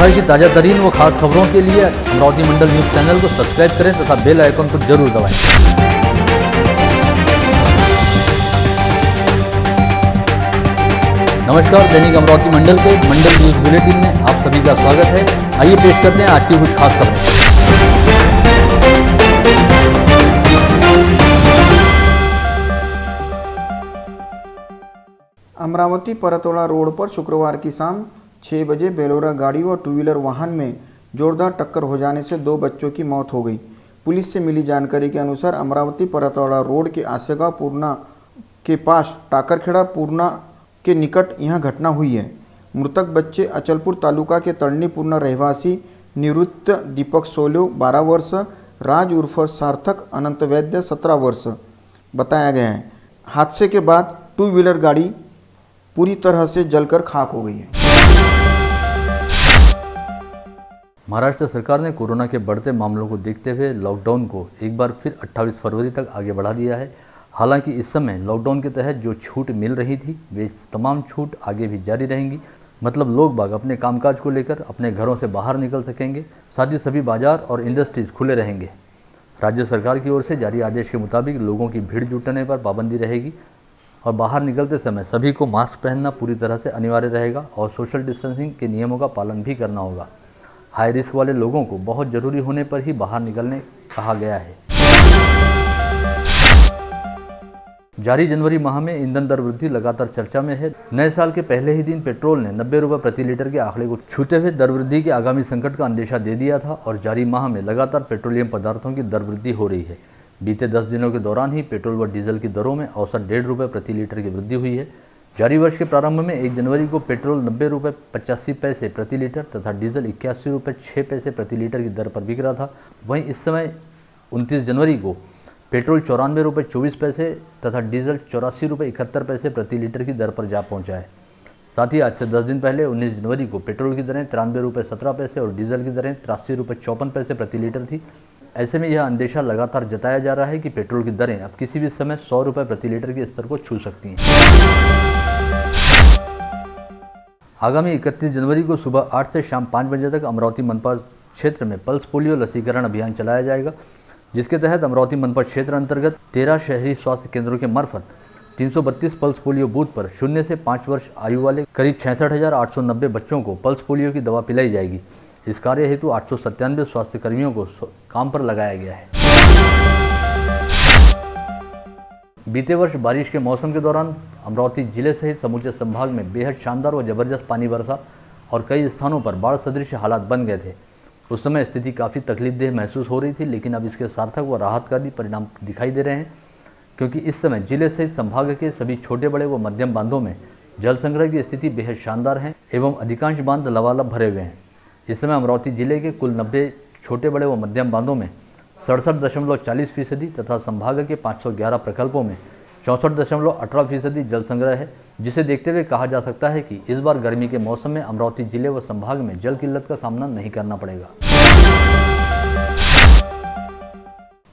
शहर की ताज़ा तरीन व खास खबरों के लिए अमरावती मंडल न्यूज़ चैनल को सब्सक्राइब करें तथा बेल आइकन को जरूर दबाएं। नमस्कार, दैनिक अमरावती मंडल के मंडल न्यूज़ बुलेटिन में आप सभी का स्वागत है। आइए पेश करते हैं आज की कुछ खास खबरें। अमरावती परतोड़ा रोड पर शुक्रवार की शाम 6 बजे बेलोरा गाड़ी व टू व्हीलर वाहन में जोरदार टक्कर हो जाने से 2 बच्चों की मौत हो गई। पुलिस से मिली जानकारी के अनुसार अमरावती परतोड़ा रोड के आसेगांव पूर्णा के पास टाकरखेड़ा पूर्णा के निकट यह घटना हुई है। मृतक बच्चे अचलपुर तालुका के तड़नी पूर्णा रहवासी निवृत्त दीपक सोलो 12 वर्ष, राज उर्फ सार्थक अनंत वैद्य 17 वर्ष बताया गया है। हादसे के बाद टू व्हीलर गाड़ी पूरी तरह से जलकर खाक हो गई है। महाराष्ट्र सरकार ने कोरोना के बढ़ते मामलों को देखते हुए लॉकडाउन को एक बार फिर 28 फरवरी तक आगे बढ़ा दिया है। हालांकि इस समय लॉकडाउन के तहत जो छूट मिल रही थी वे तमाम छूट आगे भी जारी रहेंगी। मतलब लोग बाग अपने कामकाज को लेकर अपने घरों से बाहर निकल सकेंगे। साथ ही सभी बाजार और इंडस्ट्रीज खुले रहेंगे। राज्य सरकार की ओर से जारी आदेश के मुताबिक लोगों की भीड़ जुटने पर पाबंदी रहेगी और बाहर निकलते समय सभी को मास्क पहनना पूरी तरह से अनिवार्य रहेगा और सोशल डिस्टेंसिंग के नियमों का पालन भी करना होगा। हाई रिस्क वाले लोगों को बहुत ज़रूरी होने पर ही बाहर निकलने कहा गया है। जारी जनवरी माह में ईंधन दर वृद्धि लगातार चर्चा में है। नए साल के पहले ही दिन पेट्रोल ने 90 रुपये प्रति लीटर के आंकड़े को छूते हुए दर वृद्धि के आगामी संकट का अंदेशा दे दिया था और जारी माह में लगातार पेट्रोलियम पदार्थों की दर वृद्धि हो रही है। बीते 10 दिनों के दौरान ही पेट्रोल व डीजल की दरों में औसत 1.5 रुपये प्रति लीटर की वृद्धि हुई है। जारी वर्ष के प्रारंभ में 1 जनवरी को पेट्रोल 90 रुपये 85 पैसे प्रति लीटर तथा डीजल 81 रुपये 6 पैसे प्रति लीटर की दर पर बिक रहा था। वहीं इस समय 29 जनवरी को पेट्रोल 94 रुपये 24 पैसे तथा डीजल 84 रुपये 71 पैसे प्रति लीटर की दर पर जा पहुंचा है। साथ ही आज से 10 दिन पहले 19 जनवरी को पेट्रोल की दरें 93 रुपये 17 पैसे और डीजल की दरें 83 रुपये 54 पैसे प्रति लीटर थी। ऐसे में यह अंदेशा लगातार जताया जा रहा है कि पेट्रोल की दरें अब किसी भी समय 100 रुपये प्रति लीटर के स्तर को छू सकती हैं। आगामी 31 जनवरी को सुबह 8 से शाम 5 बजे तक अमरावती मनपा क्षेत्र में पल्स पोलियो लसीकरण अभियान चलाया जाएगा, जिसके तहत अमरावती मनपा क्षेत्र अंतर्गत 13 शहरी स्वास्थ्य केंद्रों के मार्फत 332 पल्स पोलियो बूथ पर 0 से 5 वर्ष आयु वाले करीब 66,890 बच्चों को पल्स पोलियो की दवा पिलाई जाएगी। इस कार्य हेतु 897 स्वास्थ्य कर्मियों को काम पर लगाया गया है। बीते वर्ष बारिश के मौसम के दौरान अमरावती जिले सहित समूचे संभाग में बेहद शानदार व जबरदस्त पानी बरसा और कई स्थानों पर बाढ़ सदृश हालात बन गए थे। उस समय स्थिति काफ़ी तकलीफदेह महसूस हो रही थी, लेकिन अब इसके सार्थक व राहतकारी परिणाम दिखाई दे रहे हैं, क्योंकि इस समय जिले सहित संभाग के सभी छोटे बड़े व मध्यम बांधों में जल संग्रह की स्थिति बेहद शानदार है एवं अधिकांश बांध लबालब भरे हुए हैं। इस समय अमरावती जिले के कुल 90 छोटे बड़े व मध्यम बांधों में 67.40% तथा संभाग के 511 प्रकल्पों में 64.18% जल संग्रह है, जिसे देखते हुए कहा जा सकता है कि इस बार गर्मी के मौसम में अमरावती जिले व संभाग में जल किल्लत का सामना नहीं करना पड़ेगा।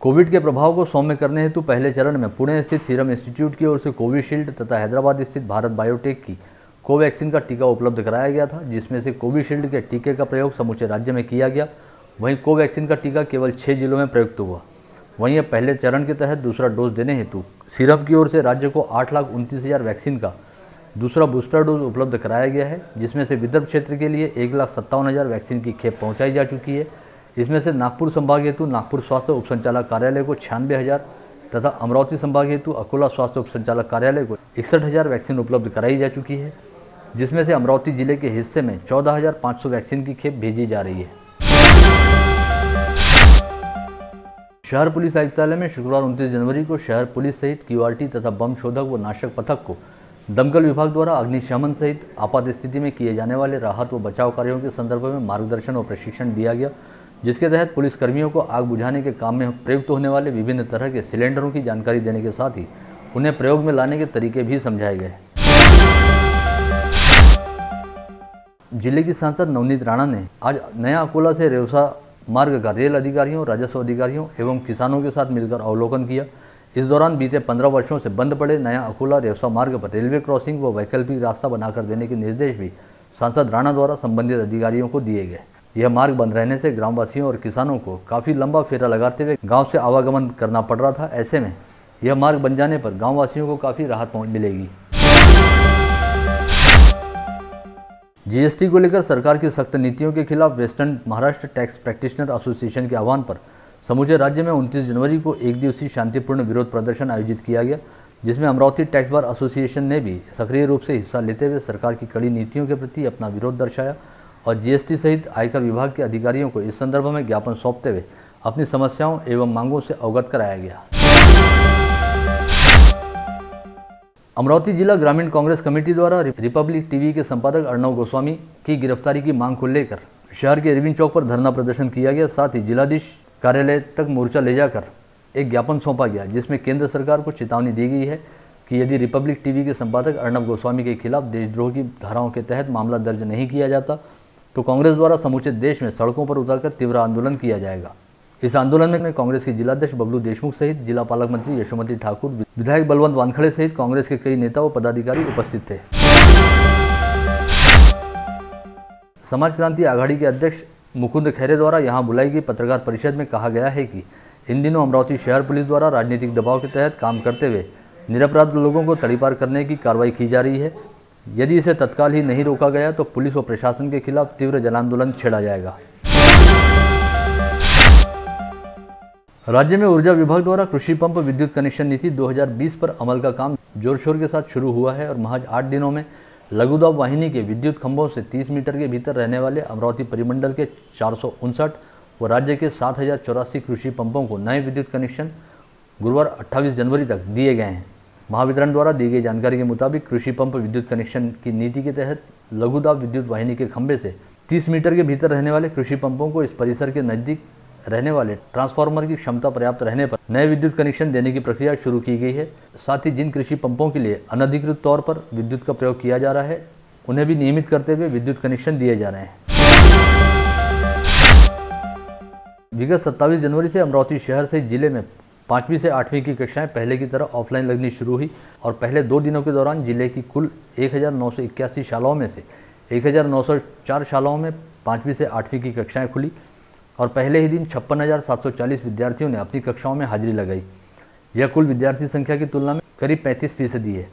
कोविड के प्रभाव को सौम्य करने हेतु पहले चरण में पुणे स्थित सीरम इंस्टीट्यूट की ओर से कोविशील्ड तथा हैदराबाद स्थित भारत बायोटेक की कोवैक्सीन का टीका उपलब्ध कराया गया था, जिसमें से कोविशील्ड के टीके का प्रयोग समूचे राज्य में किया गया। वहीं कोवैक्सीन का टीका केवल 6 जिलों में प्रयुक्त हुआ। वहीं अब पहले चरण के तहत दूसरा डोज देने हेतु सीरम की ओर से राज्य को 8,29,000 वैक्सीन का दूसरा बूस्टर डोज उपलब्ध कराया गया है, जिसमें से विदर्भ क्षेत्र के लिए 1,57,000 वैक्सीन की खेप पहुंचाई जा चुकी है। इसमें से नागपुर संभाग हेतु नागपुर स्वास्थ्य उपसंचालक कार्यालय को 96,000 तथा अमरावती संभाग हेतु अकोला स्वास्थ्य उपसंचालक कार्यालय को 61,000 वैक्सीन उपलब्ध कराई जा चुकी है, जिसमें से अमरावती जिले के हिस्से में 14,500 वैक्सीन की खेप भेजी जा रही है। शहर पुलिस आयुक्तालय में शुक्रवार 29 जनवरी को शहर पुलिस सहित क्यूआरटी तथा बम शोधक व नाशक पथक को दमकल विभाग द्वारा अग्निशमन सहित आपात स्थिति में किए जाने वाले राहत व बचाव कार्यों के संदर्भ में मार्गदर्शन और प्रशिक्षण दिया गया, जिसके तहत पुलिस कर्मियों को आग बुझाने के काम में प्रयुक्त होने वाले विभिन्न तरह के सिलेंडरों की जानकारी देने के साथ ही उन्हें प्रयोग में लाने के तरीके भी समझाए गए। जिले की सांसद नवनीत राणा ने आज नया अकोला से रेवसा मार्ग का रेल अधिकारियों, राजस्व अधिकारियों एवं किसानों के साथ मिलकर अवलोकन किया। इस दौरान बीते 15 वर्षों से बंद पड़े नया अकोला रेवसा मार्ग पर रेलवे क्रॉसिंग व वैकल्पिक रास्ता बनाकर देने के निर्देश भी सांसद राणा द्वारा संबंधित अधिकारियों को दिए गए। यह मार्ग बंद रहने से ग्रामवासियों और किसानों को काफ़ी लंबा फेरा लगाते हुए गांव से आवागमन करना पड़ रहा था। ऐसे में यह मार्ग बन जाने पर गांववासियों को काफ़ी राहत मिलेगी। जीएसटी को लेकर सरकार की सख्त नीतियों के खिलाफ western Maharashtra tax practitioner association के आह्वान पर समूचे राज्य में 29 जनवरी को एक दिवसीय शांतिपूर्ण विरोध प्रदर्शन आयोजित किया गया, जिसमें अमरावती टैक्स बार एसोसिएशन ने भी सक्रिय रूप से हिस्सा लेते हुए सरकार की कड़ी नीतियों के प्रति अपना विरोध दर्शाया और जीएसटी सहित आयकर विभाग के अधिकारियों को इस संदर्भ में ज्ञापन सौंपते हुए अपनी समस्याओं एवं मांगों से अवगत कराया गया। अमरावती जिला ग्रामीण कांग्रेस कमेटी द्वारा रिपब्लिक टीवी के संपादक अर्णव गोस्वामी की गिरफ्तारी की मांग को लेकर शहर के इरविन चौक पर धरना प्रदर्शन किया गया। साथ ही जिलाधीश कार्यालय तक मोर्चा ले जाकर एक ज्ञापन सौंपा गया, जिसमें केंद्र सरकार को चेतावनी दी गई है कि यदि रिपब्लिक टीवी के संपादक अर्णव गोस्वामी के खिलाफ देशद्रोह की धाराओं के तहत मामला दर्ज नहीं किया जाता तो कांग्रेस द्वारा समूचे देश में सड़कों पर उतरकर तीव्र आंदोलन किया जाएगा। इस आंदोलन में कांग्रेस के जिलाध्यक्ष बबलू देशमुख सहित जिला पालक मंत्री यशोमती ठाकुर, विधायक बलवंत वानखड़े सहित कांग्रेस के कई नेता व पदाधिकारी उपस्थित थे। समाज क्रांति आघाड़ी के अध्यक्ष मुकुंद खैरे द्वारा यहां बुलाई गई पत्रकार परिषद में कहा गया है कि इन दिनों अमरावती शहर पुलिस द्वारा राजनीतिक दबाव के तहत काम करते हुए निरपराध लोगों को तड़ीपार करने की कार्रवाई की जा रही है। यदि इसे तत्काल ही नहीं रोका गया तो पुलिस व प्रशासन के खिलाफ तीव्र जन आंदोलन छेड़ा जाएगा। राज्य में ऊर्जा विभाग द्वारा कृषि पंप विद्युत कनेक्शन नीति 2020 पर अमल का काम जोर शोर के साथ शुरू हुआ है और महज 8 दिनों में लघुदाब वाहिनी के विद्युत खंभों से 30 मीटर के भीतर रहने वाले अमरावती परिमंडल के 459 व राज्य के 7084 कृषि पंपों को नए विद्युत कनेक्शन गुरुवार 28 जनवरी तक दिए गए हैं। महावितरण द्वारा दी गई जानकारी के मुताबिक कृषि पंप विद्युत कनेक्शन की नीति के तहत लघुदाब विद्युत वाहिनी के खंभे से 30 मीटर के भीतर रहने वाले कृषि पंपों को इस परिसर के नज़दीक रहने वाले ट्रांसफार्मर की क्षमता पर्याप्त रहने पर नए विद्युत कनेक्शन देने की प्रक्रिया शुरू की गई है। साथ ही जिन कृषि पंपों के लिए अनधिकृत तौर पर विद्युत का प्रयोग किया जा रहा है उन्हें भी नियमित करते हुए विद्युत कनेक्शन दिए जा रहे हैं। विगत 27 जनवरी से अमरावती शहर सहित जिले में 5वीं से 8वीं की कक्षाएं पहले की तरह ऑफलाइन लगनी शुरू हुई और पहले 2 दिनों के दौरान जिले की कुल 1981 शालाओं में से 1904 शालाओं में 5वीं से 8वीं की कक्षाएं खुली और पहले ही दिन 56,740 विद्यार्थियों ने अपनी कक्षाओं में हाजिरी लगाई। यह कुल विद्यार्थी संख्या की तुलना में करीब 35% है।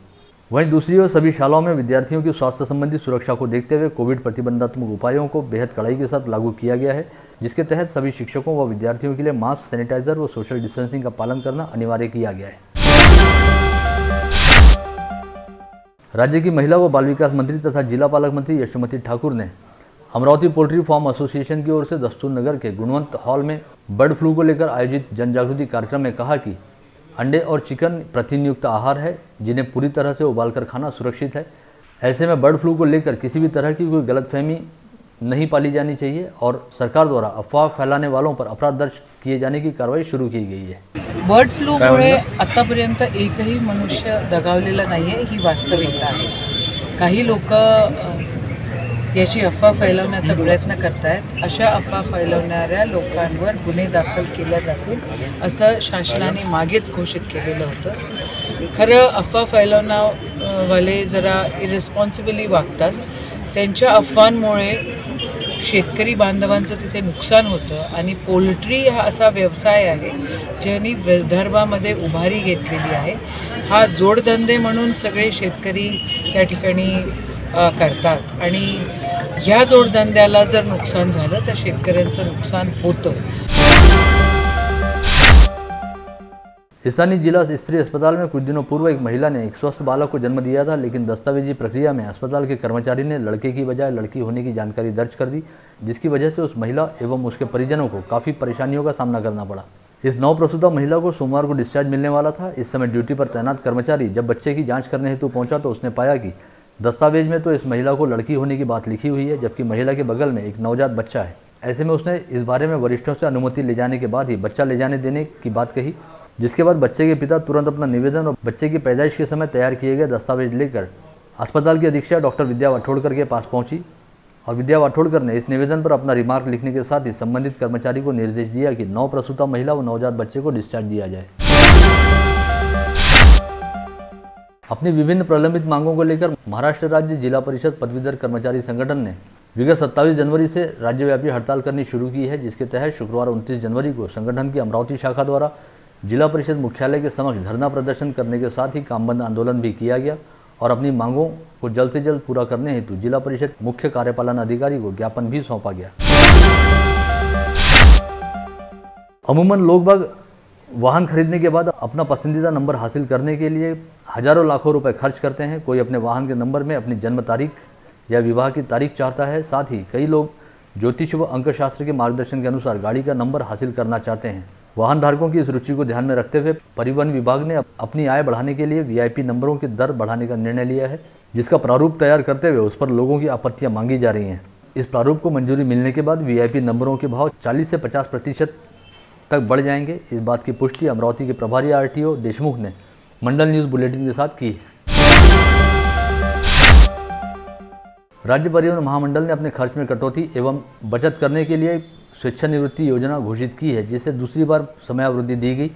वहीं दूसरी ओर सभी शालाओं में विद्यार्थियों की स्वास्थ्य संबंधी सुरक्षा को देखते हुए कोविड प्रतिबंधात्मक उपायों को बेहद कड़ाई के साथ लागू किया गया है, जिसके तहत सभी शिक्षकों व विद्यार्थियों के लिए मास्क, सैनिटाइजर व सोशल डिस्टेंसिंग का पालन करना अनिवार्य किया गया है। राज्य की महिला व बाल विकास मंत्री तथा जिला पालक मंत्री यशोमती ठाकुर ने अमरावती पोल्ट्री फार्म एसोसिएशन की ओर से दस्तूर नगर के गुणवंत हॉल में बर्ड फ्लू को लेकर आयोजित जन जागृति कार्यक्रम में कहा कि अंडे और चिकन प्रोटीन युक्त आहार है जिन्हें पूरी तरह से उबालकर खाना सुरक्षित है। ऐसे में बर्ड फ्लू को लेकर किसी भी तरह की कोई गलतफहमी नहीं पाली जानी चाहिए और सरकार द्वारा अफवाह फैलाने वालों पर अपराध दर्ज किए जाने की कार्रवाई शुरू की गई है। बर्ड फ्लूमुळे आतापर्यंत एकही मनुष्य दगावलेला नाही आहे, ही वास्तविकता आहे। काही लोक याची अफवा फैलवण्याचा प्रयत्न करतायत। अशा अफवा फैलवणाऱ्या लोकांवर गुन्हे दाखल केले जातील असं शासनाने मागेच घोषित केलेलं होतं। खरं अफवा फैलवणारे जरा इरेस्पॉन्सिबली वागतात। त्यांच्या अफवांमुळे शेतकरी बांधवांचं तिथे नुकसान होतं आणि पोल्ट्री हा असा व्यवसाय आहे ज्यांनी विदर्भामध्ये उभारी घेतलेली आहे। हा जोडधंदे म्हणून सगळे शेतकरी त्या ठिकाणी करतात आणि ह्या जोडधंद्याला जर नुकसान झालं तर शेतकऱ्यांचं नुकसान होतं। स्थानीय जिला स्त्री अस्पताल में कुछ दिनों पूर्व एक महिला ने एक स्वस्थ बालक को जन्म दिया था, लेकिन दस्तावेजी प्रक्रिया में अस्पताल के कर्मचारी ने लड़के की बजाय लड़की होने की जानकारी दर्ज कर दी, जिसकी वजह से उस महिला एवं उसके परिजनों को काफ़ी परेशानियों का सामना करना पड़ा। इस नवप्रसूता महिला को सोमवार को डिस्चार्ज मिलने वाला था। इस समय ड्यूटी पर तैनात कर्मचारी जब बच्चे की जाँच करने हेतु पहुँचा तो उसने पाया कि दस्तावेज में तो इस महिला को लड़की होने की बात लिखी हुई है, जबकि महिला के बगल में एक नवजात बच्चा है। ऐसे में उसने इस बारे में वरिष्ठों से अनुमति ले जाने के बाद ही बच्चा ले जाने देने की बात कही, जिसके बाद बच्चे के पिता तुरंत अपना निवेदन और बच्चे की पैदाइश के समय तैयार किए गए दस्तावेज लेकर अस्पताल की अधीक्षक डॉक्टर विद्या वाठोड़कर के पास पहुंची और विद्या वाठोड़कर ने इस निवेदन पर अपना रिमार्क लिखने के साथ ही संबंधित कर्मचारी को निर्देश दिया कि नवप्रसूता महिला व नवजात बच्चे को डिस्चार्ज दिया जाए। अपनी विभिन्न प्रलंबित मांगों को लेकर महाराष्ट्र राज्य जिला परिषद पदवीधर कर्मचारी संगठन ने विगत 27 जनवरी से राज्यव्यापी हड़ताल करनी शुरू की है, जिसके तहत शुक्रवार 29 जनवरी को संगठन की अमरावती शाखा द्वारा जिला परिषद मुख्यालय के समक्ष धरना प्रदर्शन करने के साथ ही कामबंद आंदोलन भी किया गया और अपनी मांगों को जल्द से जल्द पूरा करने हेतु जिला परिषद मुख्य कार्यपालन अधिकारी को ज्ञापन भी सौंपा गया। अमूमन लोग बाग वाहन खरीदने के बाद अपना पसंदीदा नंबर हासिल करने के लिए हजारों लाखों रुपए खर्च करते हैं। कोई अपने वाहन के नंबर में अपनी जन्म तारीख या विवाह की तारीख चाहता है। साथ ही कई लोग ज्योतिष व अंकशास्त्र के मार्गदर्शन के अनुसार गाड़ी का नंबर हासिल करना चाहते हैं। वाहन धारकों की इस रुचि को ध्यान में रखते हुए परिवहन विभाग ने अपनी आय बढ़ाने के लिए वीआईपी नंबरों की दर बढ़ाने का निर्णय लिया है, जिसका प्रारूप तैयार करते हुए उस पर लोगों की आपत्तियां मांगी जा रही हैं। इस प्रारूप को मंजूरी मिलने के बाद वीआईपी नंबरों के भाव 40 से 50% तक बढ़ जाएंगे। इस बात की पुष्टि अमरावती के प्रभारी आरटीओ देशमुख ने मंडल न्यूज बुलेटिन के साथ की। राज्य परिवहन महामंडल ने अपने खर्च में कटौती एवं बचत करने के लिए स्वेच्छानिवृत्ति योजना घोषित की है, जिसे दूसरी बार समयावधि दी गई।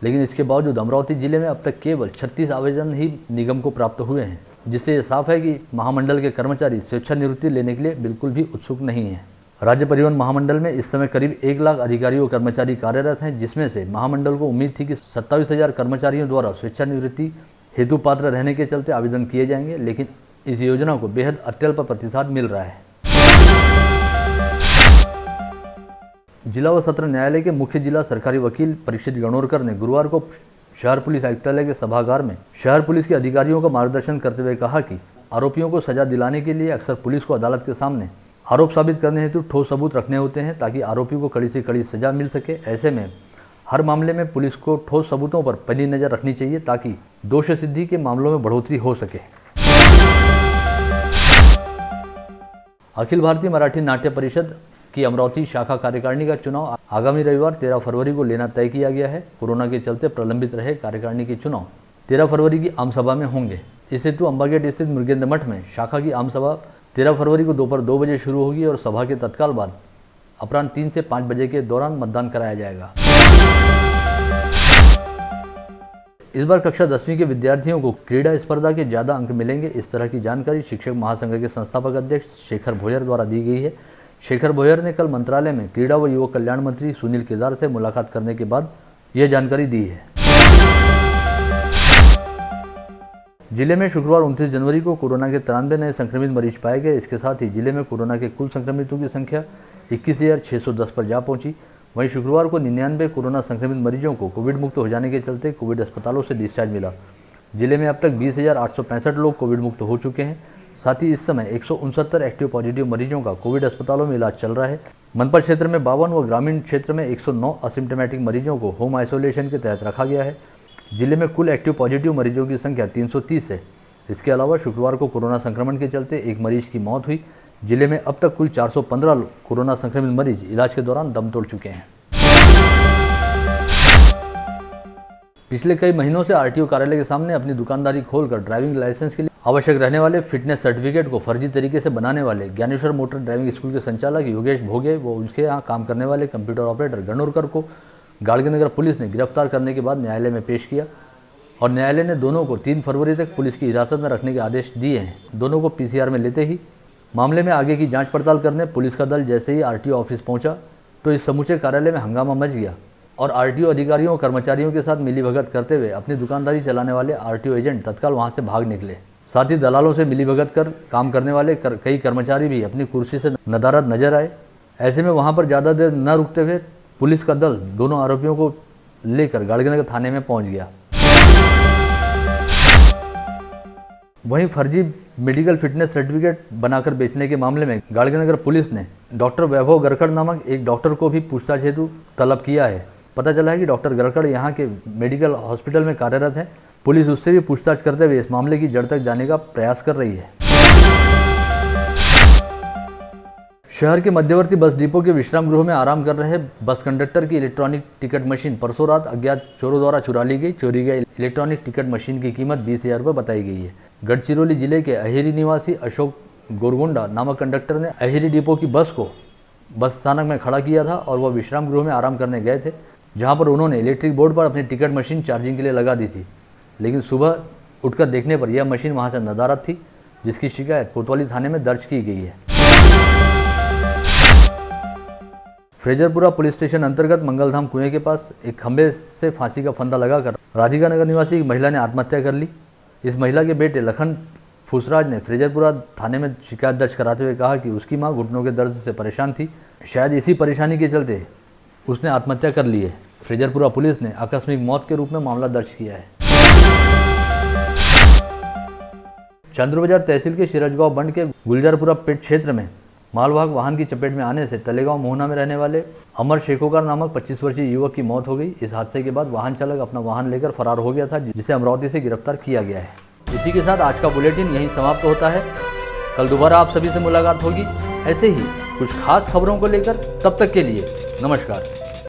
लेकिन इसके बावजूद अमरावती जिले में अब तक केवल 36 आवेदन ही निगम को प्राप्त हुए हैं, जिससे यह साफ है कि महामंडल के कर्मचारी स्वेच्छानिवृत्ति लेने के लिए बिल्कुल भी उत्सुक नहीं हैं। राज्य परिवहन महामंडल में इस समय करीब 1 लाख अधिकारी व कर्मचारी कार्यरत हैं, जिसमें से महामंडल को उम्मीद थी कि 27,000 कर्मचारियों द्वारा स्वेच्छानिवृत्ति हेतु पात्र रहने के चलते आवेदन किए जाएंगे, लेकिन इस योजना को बेहद अत्यल्प प्रतिसाद मिल रहा है। जिला व सत्र न्यायालय के मुख्य जिला सरकारी वकील परीक्षित गणोरकर ने गुरुवार को शहर पुलिस आयुक्तालय के सभागार में शहर पुलिस के अधिकारियों का मार्गदर्शन करते हुए कहा कि आरोपियों को सजा दिलाने के लिए अक्सर पुलिस को अदालत के सामने आरोप साबित करने हेतु ठोस सबूत रखने होते हैं, ताकि आरोपी को कड़ी से कड़ी सजा मिल सके। ऐसे में हर मामले में पुलिस को ठोस सबूतों पर पैनी नजर रखनी चाहिए, ताकि दोष सिद्धि के मामलों में बढ़ोतरी हो सके। अखिल भारतीय मराठी नाट्य परिषद की अमरावती शाखा कार्यकारिणी का चुनाव आगामी रविवार 13 फरवरी को लेना तय किया गया है। कोरोना के चलते प्रलंबित रहे कार्यकारिणी के चुनाव 13 फरवरी की आम सभा में होंगे। इस हेतु अम्बागेट स्थित मृगेंद्र मठ में शाखा की आम सभा 13 फरवरी को दोपहर 2 बजे शुरू होगी और सभा के तत्काल बाद अपराह्न 3 से 5 बजे के दौरान मतदान कराया जाएगा। इस बार कक्षा 10वीं के विद्यार्थियों को क्रीड़ा स्पर्धा के ज़्यादा अंक मिलेंगे। इस तरह की जानकारी शिक्षक महासंघ के संस्थापक अध्यक्ष शेखर भोयर द्वारा दी गई है। शेखर भोयर ने कल मंत्रालय में क्रीड़ा व युवक कल्याण मंत्री सुनील केदार से मुलाकात करने के बाद यह जानकारी दी है। जिले में शुक्रवार 29 जनवरी को कोरोना के 93 नए संक्रमित मरीज पाए गए। इसके साथ ही जिले में कोरोना के कुल संक्रमितों की संख्या 21,610 पर जा पहुंची। वहीं शुक्रवार को 99 कोरोना संक्रमित मरीजों को कोविड मुक्त हो जाने के चलते कोविड अस्पतालों से डिस्चार्ज मिला। जिले में अब तक 20,865 लोग कोविड मुक्त हो चुके हैं। साथ ही इस समय 169 एक्टिव पॉजिटिव मरीजों का कोविड अस्पतालों में इलाज चल रहा है। मनपा क्षेत्र में 52 व ग्रामीण क्षेत्र में 109 असिम्टोमेटिक मरीजों को होम आइसोलेशन के तहत रखा गया है। जिले में कुल एक्टिव पॉजिटिव मरीजों की संख्या 330 है। इसके अलावा शुक्रवार को कोरोना संक्रमण के चलते एक मरीज की मौत हुई। जिले में अब तक कुल 415 कोरोना संक्रमित मरीज इलाज के दौरान दम तोड़ चुके हैं। पिछले कई महीनों से आरटीओ कार्यालय के सामने अपनी दुकानदारी खोलकर ड्राइविंग लाइसेंस के लिए आवश्यक रहने वाले फिटनेस सर्टिफिकेट को फर्जी तरीके से बनाने वाले ज्ञानेश्वर मोटर ड्राइविंग स्कूल के संचालक योगेश भोगे व उसके यहाँ काम करने वाले कंप्यूटर ऑपरेटर गणोरकर को गाड़गेनगर पुलिस ने गिरफ्तार करने के बाद न्यायालय में पेश किया और न्यायालय ने दोनों को 3 फरवरी तक पुलिस की हिरासत में रखने के आदेश दिए हैं। दोनों को पीसीआर में लेते ही मामले में आगे की जांच पड़ताल करने पुलिस का दल जैसे ही आरटीओ ऑफिस पहुंचा तो इस समूचे कार्यालय में हंगामा मच गया और आरटीओ अधिकारियों और कर्मचारियों के साथ मिलीभगत करते हुए अपनी दुकानदारी चलाने वाले आरटीओ एजेंट तत्काल वहां से भाग निकले। साथ ही दलालों से मिलीभगत कर काम करने वाले कई कर्मचारी भी अपनी कुर्सी से नदारद नजर आए। ऐसे में वहां पर ज़्यादा देर न रुकते हुए पुलिस का दल दोनों आरोपियों को लेकर गाड़गेनगर थाने में पहुंच गया। वहीं फर्जी मेडिकल फिटनेस सर्टिफिकेट बनाकर बेचने के मामले में गाड़गेनगर पुलिस ने डॉक्टर वैभव गरकड़ नामक एक डॉक्टर को भी पूछताछ हेतु तलब किया है। पता चला है कि डॉक्टर गरकड़ यहाँ के मेडिकल हॉस्पिटल में कार्यरत है। पुलिस उससे भी पूछताछ करते हुए इस मामले की जड़ तक जाने का प्रयास कर रही है। शहर के मध्यवर्ती बस डिपो के विश्राम गृह में आराम कर रहे बस कंडक्टर की इलेक्ट्रॉनिक टिकट मशीन परसों रात अज्ञात चोरों द्वारा चुरा ली गई। चोरी गई इलेक्ट्रॉनिक टिकट मशीन की कीमत 20,000 रुपये बताई गई है। गढ़चिरौली जिले के अहिरी निवासी अशोक गोरगोंडा नामक कंडक्टर ने अहिरी डिपो की बस को बस स्थानक में खड़ा किया था और वह विश्राम गृह में आराम करने गए थे, जहां पर उन्होंने इलेक्ट्रिक बोर्ड पर अपनी टिकट मशीन चार्जिंग के लिए लगा दी थी। लेकिन सुबह उठकर देखने पर यह मशीन वहां से नदारद थी, जिसकी शिकायत कोतवाली थाने में दर्ज की गई है। फ्रेजरपुरा पुलिस स्टेशन अंतर्गत मंगलधाम कुएं के पास एक खंभे से फांसी का फंदा लगाकर राधिका नगर निवासी एक महिला ने आत्महत्या कर ली। इस महिला के बेटे लखन फुसराज ने फ्रेजरपुरा थाने में शिकायत दर्ज कराते हुए कहा कि उसकी मां घुटनों के दर्द से परेशान थी, शायद इसी परेशानी के चलते उसने आत्महत्या कर ली है। फ्रेजरपुरा पुलिस ने आकस्मिक मौत के रूप में मामला दर्ज किया है। चंद्रबाजार तहसील के शिरजगांव बंड के गुलजारपुरा पेट क्षेत्र में मालवाहक वाहन की चपेट में आने से तलेगांव मोहना में रहने वाले अमर शेखोकार नामक 25 वर्षीय युवक की मौत हो गई। इस हादसे के बाद वाहन चालक अपना वाहन लेकर फरार हो गया था, जिसे अमरावती से गिरफ्तार किया गया है। इसी के साथ आज का बुलेटिन यहीं समाप्त होता है। कल दोबारा आप सभी से मुलाकात होगी ऐसे ही कुछ खास खबरों को लेकर। तब तक के लिए नमस्कार।